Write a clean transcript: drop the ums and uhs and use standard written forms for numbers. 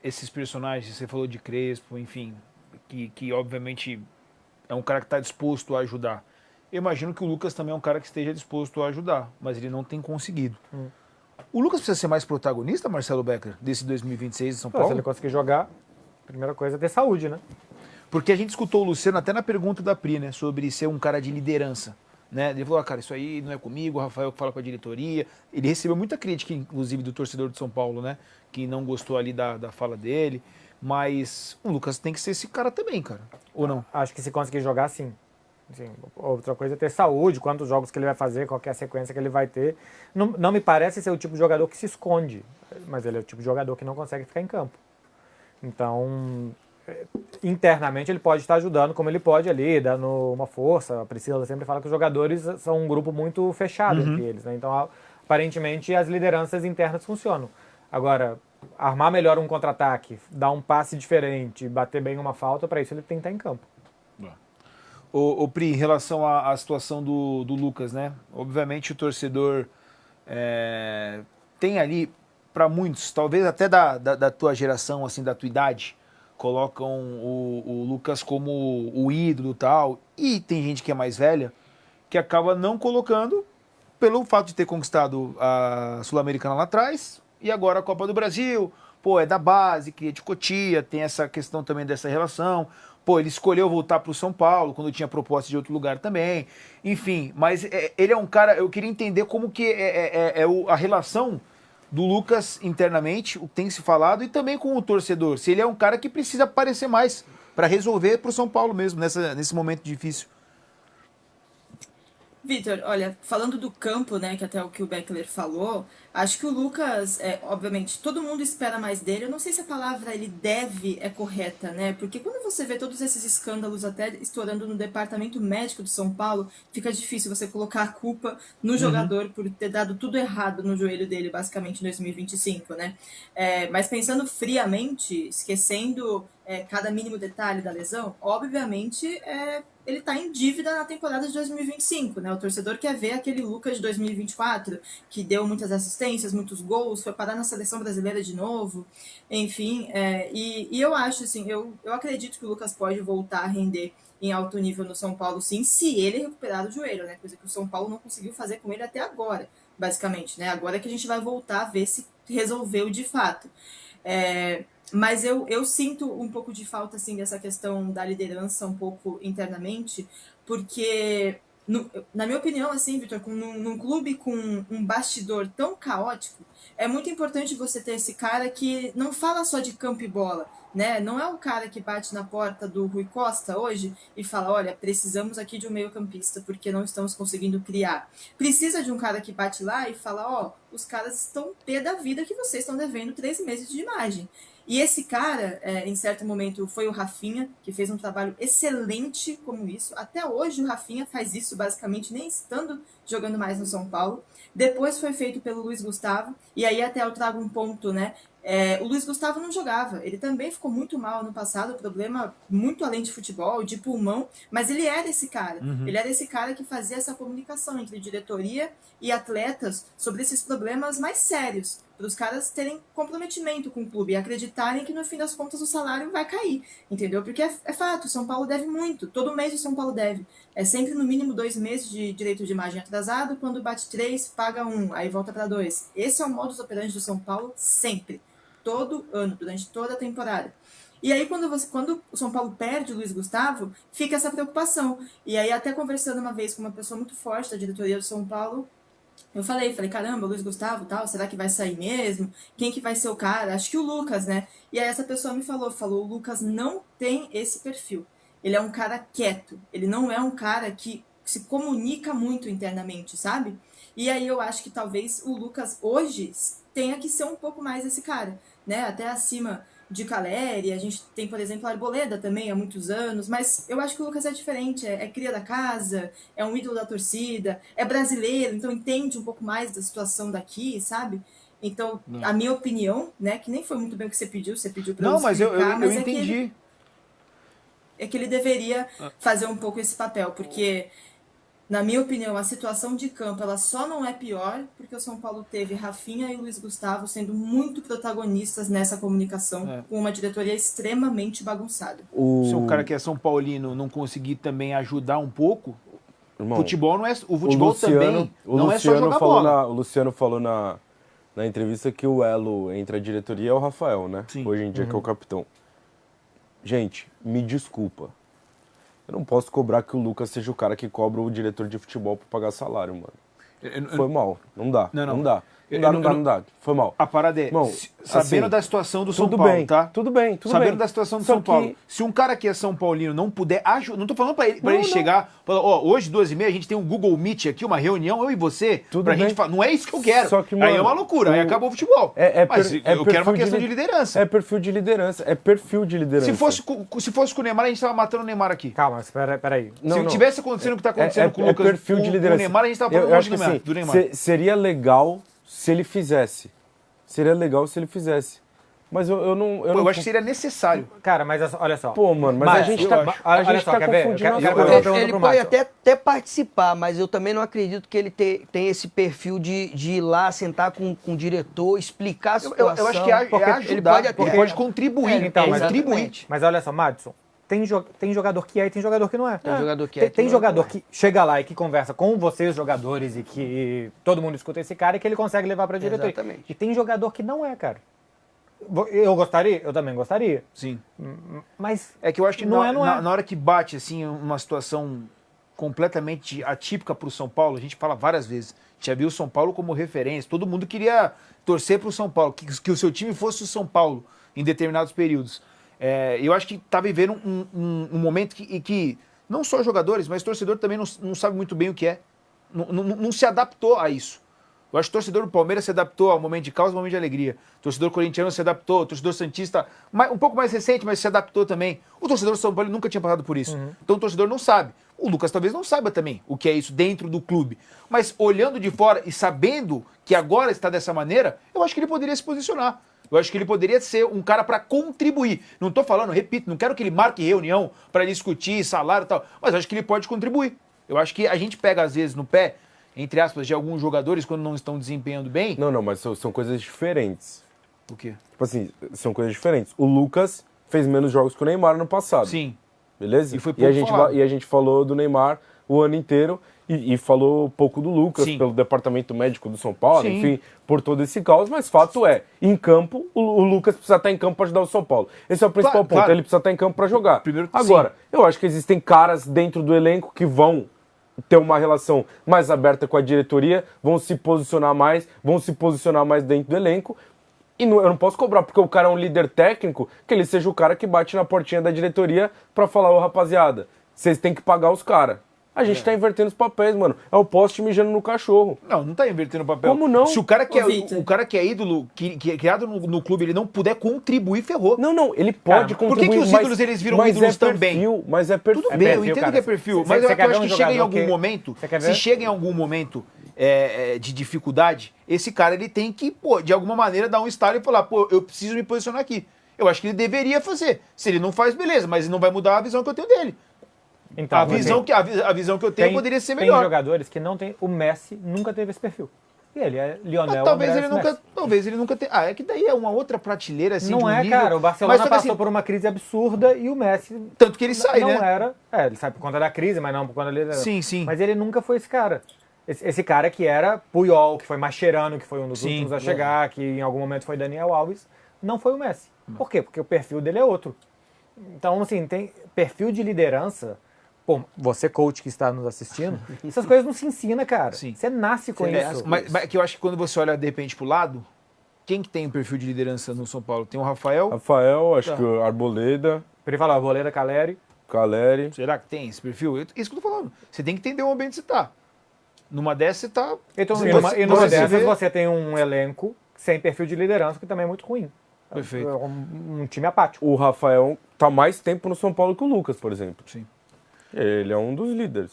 esses personagens, você falou de Crespo, enfim, que obviamente é um cara que está disposto a ajudar. Eu imagino que o Lucas também é um cara que esteja disposto a ajudar, mas ele não tem conseguido. O Lucas precisa ser mais protagonista, Marcelo Becker, desse 2026 de São Pô, se Paulo? ele conseguir jogar, a primeira coisa é ter saúde, né? Porque a gente escutou o Luciano até na pergunta da Pri, né, sobre ser um cara de liderança. Né? Ele falou, cara, isso aí não é comigo, o Rafael que fala com a diretoria. Ele recebeu muita crítica, inclusive, do torcedor de São Paulo, né? Que não gostou ali da fala dele. Mas o Lucas tem que ser esse cara também, cara. Ou não? Acho que se conseguir jogar, sim. Assim, outra coisa é ter saúde, quantos jogos que ele vai fazer, qual que é a sequência que ele vai ter. Não me parece ser o tipo de jogador que se esconde, mas ele é o tipo de jogador que não consegue ficar em campo. Então, internamente ele pode estar ajudando como ele pode ali, dando uma força. A Priscila sempre fala que os jogadores são um grupo muito fechado entre eles, né? Então, aparentemente, as lideranças internas funcionam. Agora, armar melhor um contra-ataque, dar um passe diferente, bater bem uma falta, para isso ele tem que estar em campo. Ô Pri, em relação à situação do Lucas, né? Obviamente o torcedor tem ali, para muitos, talvez até da tua geração, assim, da tua idade, colocam o Lucas como o ídolo e tal, e tem gente que é mais velha, que acaba não colocando pelo fato de ter conquistado a Sul-Americana lá atrás, e agora a Copa do Brasil, pô, é da base, cria de Cotia, tem essa questão também dessa relação. Pô, ele escolheu voltar para o São Paulo, quando tinha proposta de outro lugar também. Enfim, mas ele é um cara, eu queria entender como que a relação do Lucas internamente, o que tem se falado, e também com o torcedor. Se ele é um cara que precisa aparecer mais para resolver para o São Paulo mesmo, nesse momento difícil. Vitor, olha, falando do campo, né, que até o que o Beckler falou, acho que o Lucas, obviamente, todo mundo espera mais dele. Eu não sei se a palavra ele deve é correta, né? Porque quando você vê todos esses escândalos até estourando no departamento médico de São Paulo, fica difícil você colocar a culpa no jogador por ter dado tudo errado no joelho dele, basicamente, em 2025, né? Mas pensando friamente, esquecendo cada mínimo detalhe da lesão, obviamente, ele está em dívida na temporada de 2025, né? O torcedor quer ver aquele Lucas de 2024, que deu muitas assistências, muitos gols, foi parar na seleção brasileira de novo, enfim. E eu acho, assim, eu acredito que o Lucas pode voltar a render em alto nível no São Paulo, sim, se ele recuperar o joelho, né? Coisa que o São Paulo não conseguiu fazer com ele até agora, basicamente, né? Agora é que a gente vai voltar a ver se resolveu de fato. Mas eu sinto um pouco de falta, assim, dessa questão da liderança um pouco internamente, porque, na minha opinião, assim, Vitor, num clube com um bastidor tão caótico, é muito importante você ter esse cara que não fala só de campo e bola, né? Não é o cara que bate na porta do Rui Costa hoje e fala, olha, precisamos aqui de um meio-campista porque não estamos conseguindo criar. Precisa de um cara que bate lá e fala, ó, os caras estão pé da vida que vocês estão devendo 3 meses de imagem. E esse cara, em certo momento, foi o Rafinha, que fez um trabalho excelente como isso. Até hoje o Rafinha faz isso, basicamente, nem estando jogando mais no São Paulo. Depois foi feito pelo Luiz Gustavo, e aí até eu trago um ponto, né? O Luiz Gustavo não jogava, ele também ficou muito mal no passado, problema muito além de futebol, de pulmão, mas ele era esse cara. Ele era esse cara que fazia essa comunicação entre diretoria e atletas sobre esses problemas mais sérios, para os caras terem comprometimento com o clube e acreditarem que no fim das contas o salário vai cair, entendeu? Porque é fato, o São Paulo deve muito, todo mês o São Paulo deve. É sempre no mínimo 2 meses de direito de imagem atrasado, quando bate 3, paga 1, aí volta para 2. Esse é o modus operandi do São Paulo sempre, todo ano, durante toda a temporada. E aí, quando o São Paulo perde o Luiz Gustavo, fica essa preocupação. E aí, até conversando uma vez com uma pessoa muito forte da diretoria do São Paulo, eu falei, caramba, o Luiz Gustavo, tal, será que vai sair mesmo? Quem que vai ser o cara? Acho que o Lucas, né? E aí essa pessoa me falou, o Lucas não tem esse perfil. Ele é um cara quieto, ele não é um cara que se comunica muito internamente, sabe? E aí eu acho que talvez o Lucas hoje tenha que ser um pouco mais esse cara, né? Até acima de Caleri, a gente tem, por exemplo, a Arboleda também há muitos anos, mas eu acho que o Lucas é diferente, é cria da casa, é um ídolo da torcida, é brasileiro, então entende um pouco mais da situação daqui, sabe? Então, a minha opinião, né, que nem foi muito bem o que você pediu para eu explicar, mas entendi. é que ele deveria fazer um pouco esse papel, porque Na minha opinião, a situação de campo ela só não é pior porque o São Paulo teve Rafinha e Luiz Gustavo sendo muito protagonistas nessa comunicação com uma diretoria extremamente bagunçada. Se o cara que é São Paulino não conseguir também ajudar um pouco, Irmão, futebol não é. O futebol também não é só jogar falou bola. o Luciano falou na entrevista que o elo entre a diretoria é o Rafael, né? Sim. Hoje em dia, que é o capitão. Gente, me desculpa. Eu não posso cobrar que o Lucas seja o cara que cobra o diretor de futebol pra pagar salário, mano. Foi mal. Não dá. Não dá. Não dá. Foi mal. A parada é, Irmão, sabendo assim, da situação do São tudo Paulo, bem, tá? Tudo bem. Sabendo da situação do Só São Paulo. que- Se um cara que é São Paulino não puder ajudar. Não tô falando pra ele, Não, não. chegar. Falar, ó, hoje, 2h30, a gente tem um Google Meet aqui, uma reunião, eu e você. Tudo pra bem. gente falar. Não é isso que eu quero. Só que, aí mano, é uma loucura, aí acabou o futebol. Mas eu quero uma perfil questão de liderança. É perfil de liderança. É perfil de liderança. Se fosse com o Neymar, a gente tava matando o Neymar aqui. Calma, peraí. Se tivesse acontecendo o que tá acontecendo com o Lucas, perfil de com o liderança. Neymar, a gente tava Eu falando acho longe que, do assim, Neymar. seria legal se ele fizesse. Seria legal se ele fizesse. Mas eu não... Pô, eu acho que seria necessário. Cara, mas olha só. Pô, mano, mas a gente tá, olha só, quer ver? confundindo Eu as quero coisas. fazer uma pergunta Ele pro pode Matos. até participar, mas eu também não acredito que ele tem esse perfil de ir lá, sentar com o diretor, explicar a situação. Eu acho que é ajudar, ele pode ele pode contribuir. Então, mas- contribuir. Mas olha só, Madison, tem jogador que é e tem jogador que não é. Tem jogador que é, Tem jogador que chega lá e que conversa com vocês, os jogadores, e que todo mundo escuta esse cara e que ele consegue levar pra diretoria. Exatamente. E tem jogador que não é, cara. Eu gostaria? Eu também gostaria. Sim. Mas É que eu acho que Não é. na hora que bate assim uma situação completamente atípica para o São Paulo, a gente fala várias vezes, a gente já viu o São Paulo como referência, todo mundo queria torcer para o São Paulo, que o seu time fosse o São Paulo em determinados períodos. Eu acho que está vivendo um momento que não só jogadores, mas torcedor também não sabe muito bem o que é, não se adaptou a isso. Eu acho que o torcedor do Palmeiras se adaptou ao momento de caos e ao momento de alegria. O torcedor corintiano se adaptou, o torcedor santista, um pouco mais recente, mas se adaptou também. O torcedor do São Paulo nunca tinha passado por isso. Então o torcedor não sabe. O Lucas talvez não saiba também o que é isso dentro do clube. Mas olhando de fora e sabendo que agora está dessa maneira, eu acho que ele poderia se posicionar. Eu acho que ele poderia ser um cara para contribuir. Não estou falando, repito, não quero que ele marque reunião para discutir salário e tal, mas acho que ele pode contribuir. Eu acho que a gente pega às vezes no pé, entre aspas, de alguns jogadores quando não estão desempenhando bem. Não, mas são coisas diferentes. O quê? Tipo assim, são coisas diferentes. O Lucas fez menos jogos que o Neymar no passado. Sim. Beleza? E foi pouco falado. E a gente falou do Neymar o ano inteiro e falou pouco do Lucas, Sim. pelo departamento médico do São Paulo, Sim. enfim, por todo esse caos, mas fato é, em campo, o Lucas precisa estar em campo para ajudar o São Paulo. Esse é o principal ponto, claro. ele precisa estar em campo para jogar. Primeiro, agora, eu acho que existem caras dentro do elenco que vão ter uma relação mais aberta com a diretoria, vão se posicionar mais dentro do elenco. E eu não posso cobrar porque o cara é um líder técnico, que ele seja o cara que bate na portinha da diretoria pra falar, ô rapaziada, vocês têm que pagar os caras. A gente tá invertendo os papéis, mano. É o poste mijando no cachorro. Não tá invertendo o papel. Como não? Se o cara que, Vitor. o cara que é ídolo, que é criado no clube, ele não puder contribuir, ferrou. Não, ele pode Por que contribuir, os mas- ídolos, eles viram mas ídolos é também? perfil, mas é perfil. Tudo bem, eu perfil, entendo cara. que é perfil, Você- mas você eu quer acho ver que um chega em jogador algum que- momento, Você quer se ver? chega em algum momento de dificuldade, esse cara ele tem que, pô, de alguma maneira dar um estalo e falar, pô, eu preciso me posicionar aqui. Eu acho que ele deveria fazer. Se ele não faz, beleza, mas não vai mudar a visão que eu tenho dele. então, A visão que eu tenho poderia ser melhor. Tem jogadores que não tem. O Messi nunca teve esse perfil. E ele é Lionel Talvez Andrés Messi. ele nunca tenha. É que daí é uma outra prateleira assim. Não de um é, nível, cara. O mas Barcelona só que, passou assim, por uma crise absurda e o Messi tanto que ele sai, não né? era. Ele sai por conta da crise, mas não por conta da liderança. Sim. Mas ele nunca foi esse cara. Esse cara que era Puyol, que foi Mascherano, que foi um dos Sim, últimos a chegar, que em algum momento foi Daniel Alves, não foi o Messi. Por quê? Porque o perfil dele é outro. Então, assim, tem perfil de liderança. Pô, você, coach que está nos assistindo, essas coisas não se ensina, cara. Sim. Você nasce com isso. Mas que eu acho que quando você olha de repente pro lado, quem que tem um perfil de liderança no São Paulo? Tem o Rafael. Rafael, acho Tá. que o Arboleda, Ele falou, Arboleda, Caleri. Caleri. Será que tem esse perfil? Isso que eu tô falando. Você tem que entender o ambiente que você tá. Numa dessas você tá. Então, Você- e numa você dessas vê- você tem um elenco sem perfil de liderança, que também é muito ruim. Perfeito. É um time apático. O Rafael tá mais tempo no São Paulo que o Lucas, por exemplo. Sim. Ele é um dos líderes.